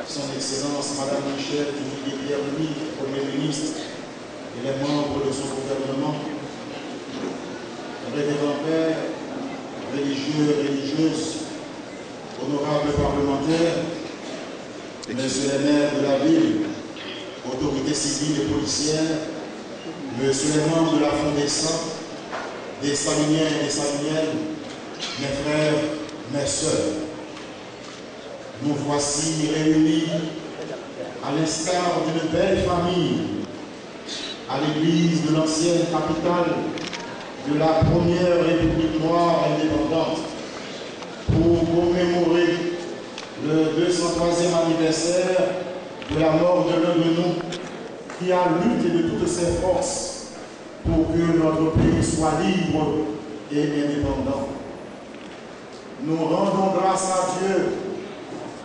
Son Excellence Madame Michel Pierre-Louis, Premier ministre, et les membres de son gouvernement, révérends pères, religieux et religieuses, honorables parlementaires, messieurs les maires de la ville, autorités civiles et policières, messieurs les membres de la Fondation, des Saliniens et des Saliniennes, mes frères, mes sœurs, nous voici réunis à l'instar d'une belle famille à l'église de l'ancienne capitale de la première République noire indépendante pour commémorer le 203e anniversaire de la mort de l'un de nous qui a lutté de toutes ses forces pour que notre pays soit libre et indépendant. Nous rendons grâce à Dieu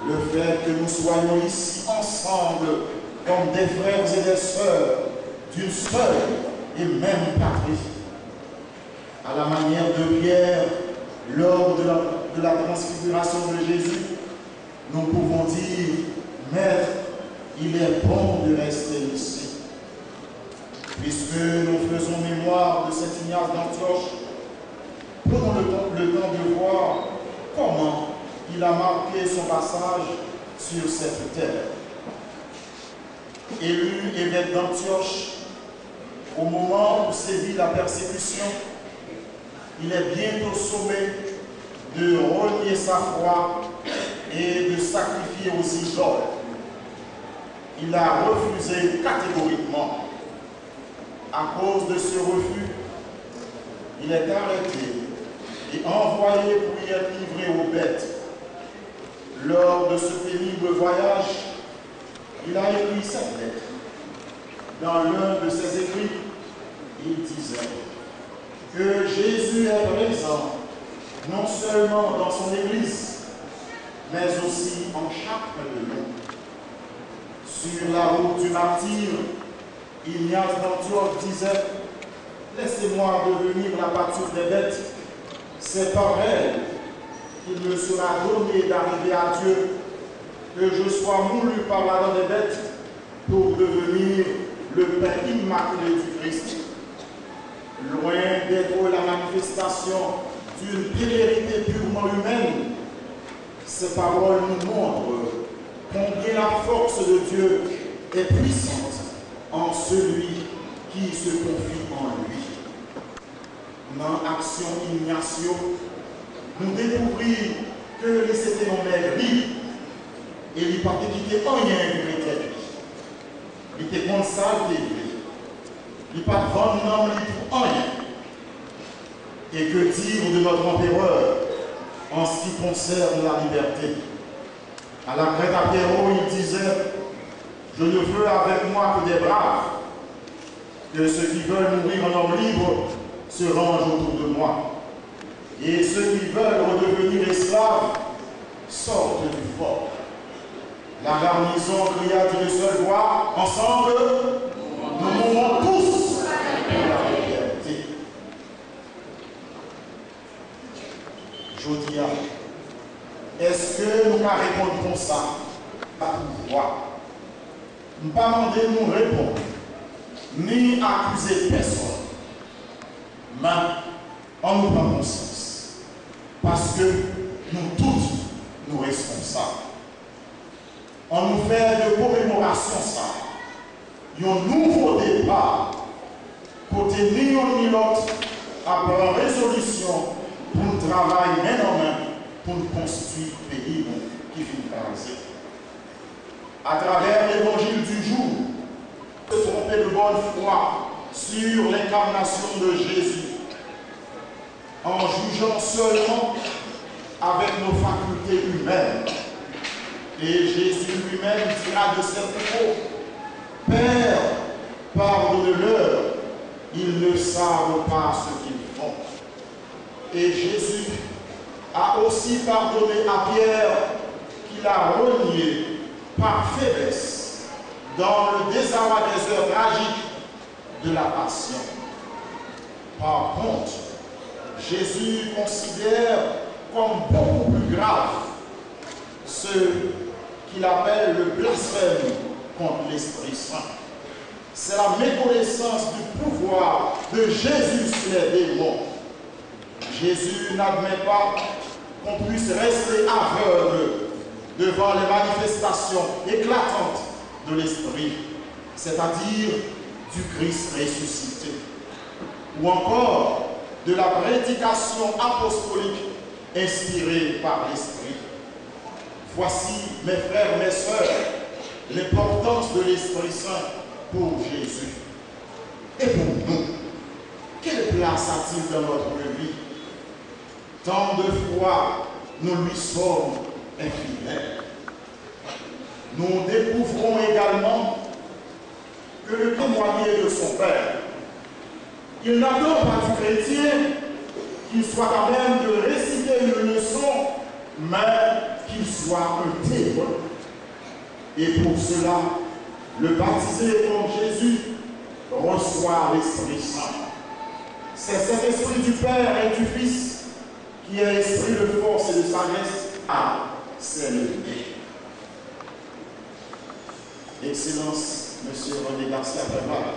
le fait que nous soyons ici ensemble comme des frères et des sœurs d'une seule et même patrie. À la manière de Pierre, lors de la transfiguration de Jésus, nous pouvons dire, Maître, il est bon de rester ici. Puisque nous faisons mémoire de cet Ignace d'Antioche, prenons le temps de voir comment il a marqué son passage sur cette terre. Élu évêque d'Antioche, au moment où sévit la persécution, il est bientôt sommé de renier sa foi et de sacrifier aux idoles. Il a refusé catégoriquement. À cause de ce refus, il est arrêté et envoyé pour y être livré aux bêtes. Lors de ce pénible voyage, il a écrit cette lettre. Dans l'un de ses écrits, il disait que Jésus est présent non seulement dans son Église, mais aussi en chacun de nous. Sur la route du martyr, Ignace d'Antioche disait « Laissez-moi devenir la pâture des bêtes, c'est par elle qu'il me sera donné d'arriver à Dieu, que je sois moulu par la dent des bêtes pour devenir le pain immaculé du Christ. » Loin d'être la manifestation d'une vérité purement humaine, ces paroles nous montrent combien la force de Dieu est puissante en celui qui se confie en lui. Dans Action Ignacio, nous découvrirons que les c'était non maigri et il n'a pas quitté rien du chrétien. Il était contre ça, il n'a pas vendre non pour rien. Et que dire de notre empereur en ce qui concerne la liberté? À la Grèce apéro, il disait « Je ne veux avec moi que des braves, que ceux qui veulent mourir en homme libre se rangent autour de moi. Et ceux qui veulent redevenir esclaves sortent du fort. » La garnison cria d'une seule voix, ensemble, nous mourrons tous pour la liberté. Jodia, est-ce que nous répondons ça à pouvoir? Nous ne pas demander nous répondre, ni accuser personne, mais en nous prend conscience. Parce que nous tous, nous responsables. On nous fait de commémoration ça. Il y a un nouveau départ, côté ni l'un ni l'autre, après résolution pour nous travailler main en main pour nous construire le pays qui finit par rester. À travers l'évangile du jour, se tromper de bonne foi sur l'incarnation de Jésus, en jugeant seulement avec nos facultés humaines. Et Jésus lui-même dira de ses propos, « Père, pardonne-leur, ils ne savent pas ce qu'ils font. » Et Jésus a aussi pardonné à Pierre qu'il a renié par faiblesse dans le désarroi des heures tragiques de la passion. Par contre, Jésus considère comme beaucoup plus grave ceux qu'il appelle le blasphème contre l'Esprit Saint. C'est la méconnaissance du pouvoir de Jésus sur les démons. Jésus n'admet pas qu'on puisse rester aveugle devant les manifestations éclatantes de l'Esprit, c'est-à-dire du Christ ressuscité, ou encore de la prédication apostolique inspirée par l'Esprit. Voici, mes frères, mes sœurs, l'importance de l'Esprit Saint pour Jésus. Et pour nous, quelle place a-t-il dans notre vie? Tant de fois, nous lui sommes infidèles. Nous découvrons également que le témoigner de son Père, il n'attend pas du chrétien qu'il soit à même de réciter une leçon, mais qu'il soit un témoin. Et pour cela, le baptisé comme Jésus reçoit l'Esprit Saint. C'est cet esprit du Père et du Fils qui est esprit de force et de sagesse. Ah, c'est le Dieu. Excellence, Monsieur René Garcia Préval,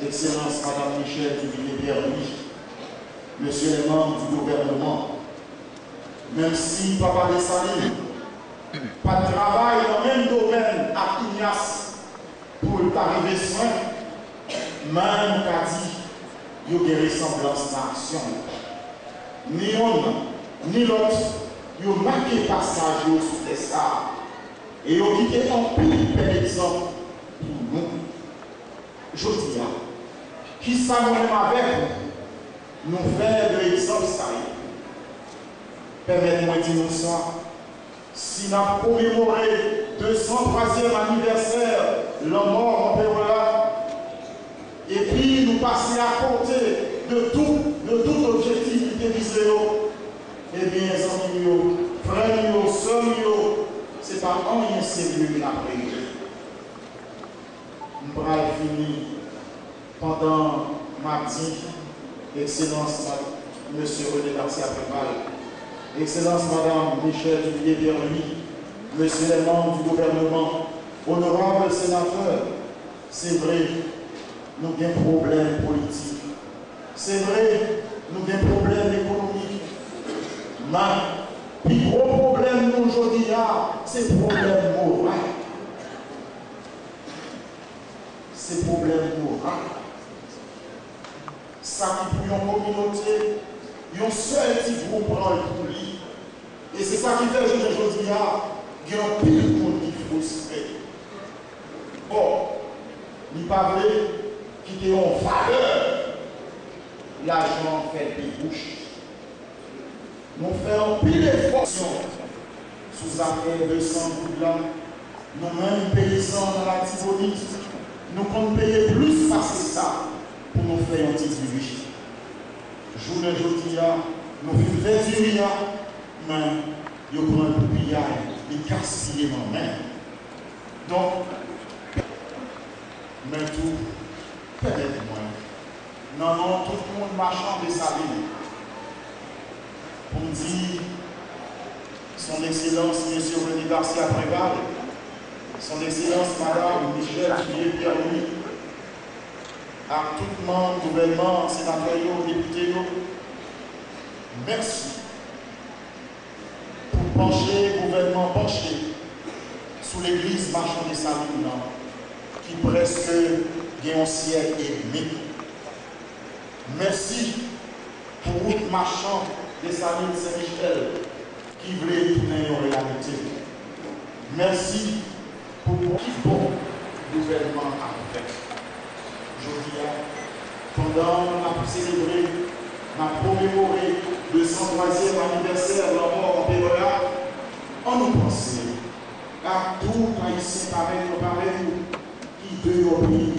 Excellence, Madame Michel Duvillier-Berly, Monsieur les membres du gouvernement, même si Papa Dessalines, pas de travail dans le même domaine à Ignace pour t'arriver soin, même qu'a dit, il y a des ressemblances d'action. Ni on, ni l'autre, il y a marqué passage sous les stars. Et il y a quitté un pile par exemple pour nous. Je dis, qui ça nous même avec nous faire de l'exemple ça. Permettez-moi de dire nous ça. Si nous avons commémoré 203e anniversaire de la mort en Pérola, et puis nous passer à côté de tout objectif qui était visé, eh bien, amis, frères, sœurs, c'est pas rien sérieux la prière. Nous allons finir pendant mardi, Excellence, Monsieur René Garcia Préval, Excellence Madame Michel Duvillier-Berly, Monsieur les membres du gouvernement, honorables sénateurs, c'est vrai, nous avons des problèmes politiques. C'est vrai, nous avons des problèmes économiques. Mais le gros problème aujourd'hui, c'est le problème moral. C'est le problème moral. Ça qui pour une communauté, un seul petit groupe prend le pour lui. Et c'est ça qui fait que aujourd'hui, il y a un pile de monde qui est frustré. Bon, il n'est pas vrai qu'il y ait une valeur. L'argent fait des bouches. Nous faisons pile d'efforts sous affaire de 100 là. Nous-mêmes, paysans dans la Tibonite, nous comptons payer plus passer ça pour nous faire un petit riche. Journée aujourd'hui, nous vivons 28 milliards, mais nous prenons un pillage, nous cassons les mains. Donc, mais tout, peut-être moins. Non, tout le monde marchand de sa vie. Pour me dire, son Excellence, M. René Garcia Préval, son Excellence, Madame Michel Duvillier-Berly, à tout le monde, gouvernement, sénatoriaux, députés, merci pour pencher, gouvernement penché sous l'église marchand de sa vie, qui presque gagne un siècle et demi. Merci pour route marchand des Salines Saint-Michel qui voulait tourner en réalité. Merci pour le bon gouvernement à fait. Aujourd'hui, pendant qu'on a célébré, on a commémoré le 103e anniversaire de la mort en Pérola, on nous pensait à tout haïtien pareil qui veut au pays.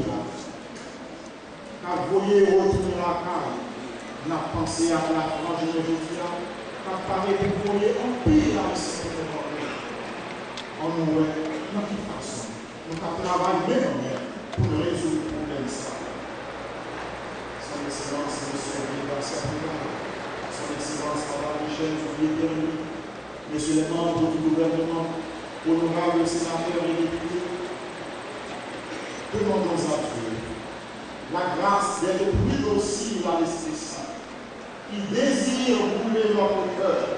Quand vous voyez retourner la caille, on a pensé à la France aujourd'hui, quand parler de vous voyez un pays dans le secteur on nous voit de toute façon. Nous travaillons même pour résoudre le problème. Son Excellence, M. René Garcia Préval, Son Excellence, Madame Michel Duvillier-Berly, Messieurs les membres du gouvernement, honorable sénateur et député, demandons à Dieu la grâce d'être pris aussi par l'Esprit Saint, qui désire brûler notre cœur